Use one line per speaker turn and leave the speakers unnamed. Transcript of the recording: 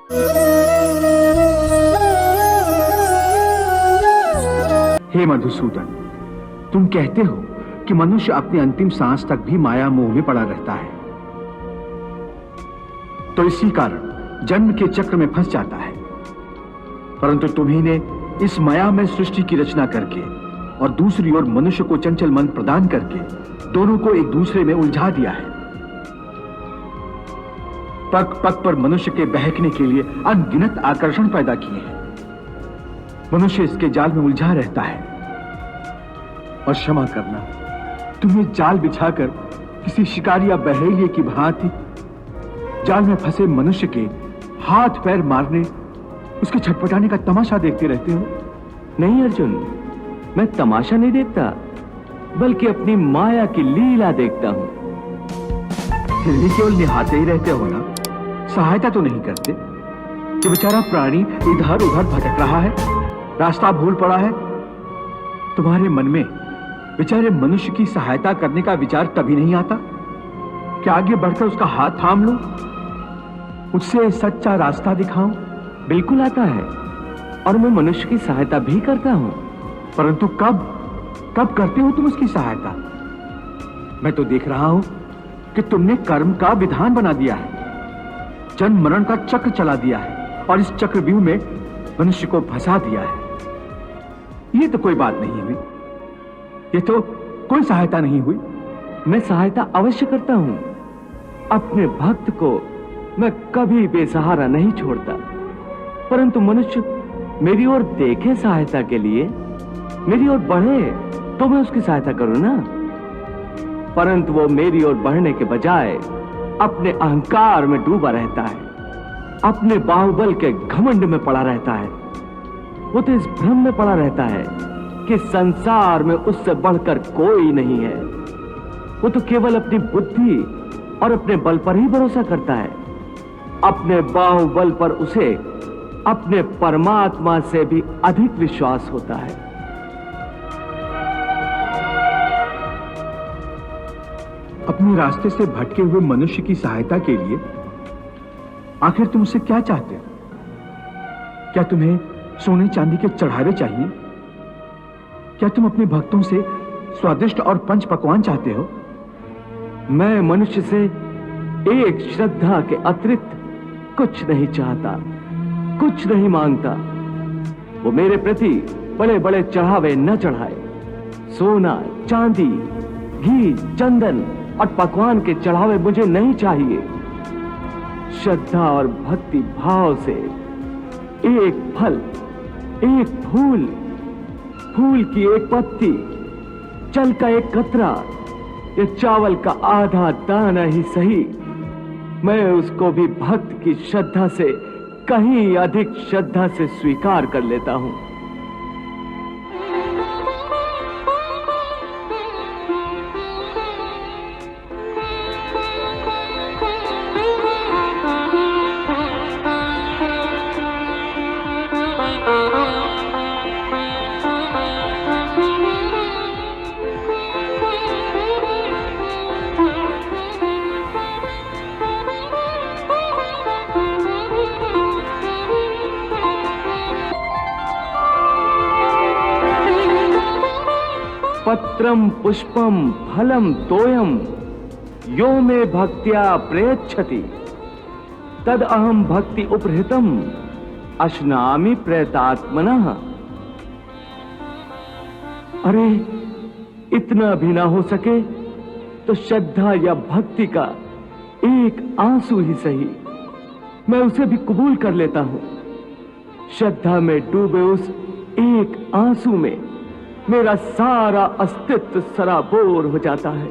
हे मधुसूदन, तुम कहते हो कि मनुष्य अपनी अंतिम सांस तक भी माया मोह में पड़ा रहता है, तो इसी कारण जन्म के चक्र में फंस जाता है। परंतु तुम्ही ने इस माया में सृष्टि की रचना करके और दूसरी ओर मनुष्य को चंचल मन प्रदान करके दोनों को एक दूसरे में उलझा दिया है। पग पग पर मनुष्य के बहकने के लिए अनगिनत आकर्षण पैदा किए हैं। मनुष्य इसके जाल में उलझा रहता है। और क्षमा करना, तुम्हें जाल बिछाकर किसी शिकारी या बहेलिए की भांति जाल में फंसे मनुष्य के हाथ पैर मारने, उसके छटपटाने का तमाशा देखते रहते हो।
नहीं अर्जुन, मैं तमाशा नहीं देखता, बल्कि अपनी माया की लीला देखता हूं।
फिर भी केवल निहारते ही रहते हो ना, सहायता तो नहीं करते कि बेचारा प्राणी इधर उधर भटक रहा है, रास्ता भूल पड़ा है। तुम्हारे मन में बेचारे मनुष्य की सहायता करने का विचार कभी नहीं आता कि आगे बढ़कर उसका हाथ थाम लूं, उससे सच्चा रास्ता दिखाऊं?
बिल्कुल आता है, और मैं मनुष्य की सहायता भी करता हूं।
परंतु कब कब करते हो तुम उसकी सहायता? मैं तो देख रहा हूं कि तुमने कर्म का विधान बना दिया है, जन्म मरण का चक्र चला दिया है और इस चक्रव्यूह में मनुष्य को फंसा दिया है। ये तो कोई बात नहीं हुई, ये तो कोई सहायता नहीं हुई।
मैं सहायता अवश्य करता हूं। अपने भक्त को मैं कभी बेसहारा नहीं छोड़ता, परंतु मनुष्य मेरी ओर देखे सहायता के लिए, मेरी ओर बढ़े तो मैं उसकी सहायता करूं ना। परंतु वो मेरी ओर बढ़ने के बजाय अपने अहंकार में डूबा रहता है, अपने बाहुबल के घमंड में पड़ा रहता है। वो तो इस भ्रम में पड़ा रहता है कि संसार में उससे बढ़कर कोई नहीं है। वो तो केवल अपनी बुद्धि और अपने बल पर ही भरोसा करता है। अपने बाहुबल पर उसे अपने परमात्मा से भी अधिक विश्वास होता है।
अपने रास्ते से भटके हुए मनुष्य की सहायता के लिए आखिर तुम उससे क्या चाहते हो? क्या तुम्हें सोने चांदी के चढ़ावे चाहिए? क्या तुम अपने भक्तों से स्वादिष्ट और पंच पकवान चाहते हो?
मैं मनुष्य से एक श्रद्धा के अतिरिक्त कुछ नहीं चाहता, कुछ नहीं मांगता। वो मेरे प्रति बड़े बड़े चढ़ावे न चढ़ाए। सोना, चांदी, घी, चंदन और पकवान के चढ़ावे मुझे नहीं चाहिए। श्रद्धा और भक्ति भाव से एक फल, एक फूल, फूल की एक पत्ती, जल का एक कतरा या चावल का आधा दाना ही सही, मैं उसको भी भक्त की श्रद्धा से कहीं अधिक श्रद्धा से स्वीकार कर लेता हूं। पत्रम पुष्पम फलम तोयम यो मे भक्त्या प्रयच्छति तद अहम भक्ति उपहृतम अश्नामि प्रयतात्मनः। अरे इतना भी ना हो सके तो श्रद्धा या भक्ति का एक आंसू ही सही, मैं उसे भी कबूल कर लेता हूं। श्रद्धा में डूबे उस एक आंसू में मेरा सारा अस्तित्व सराबोर हो जाता है।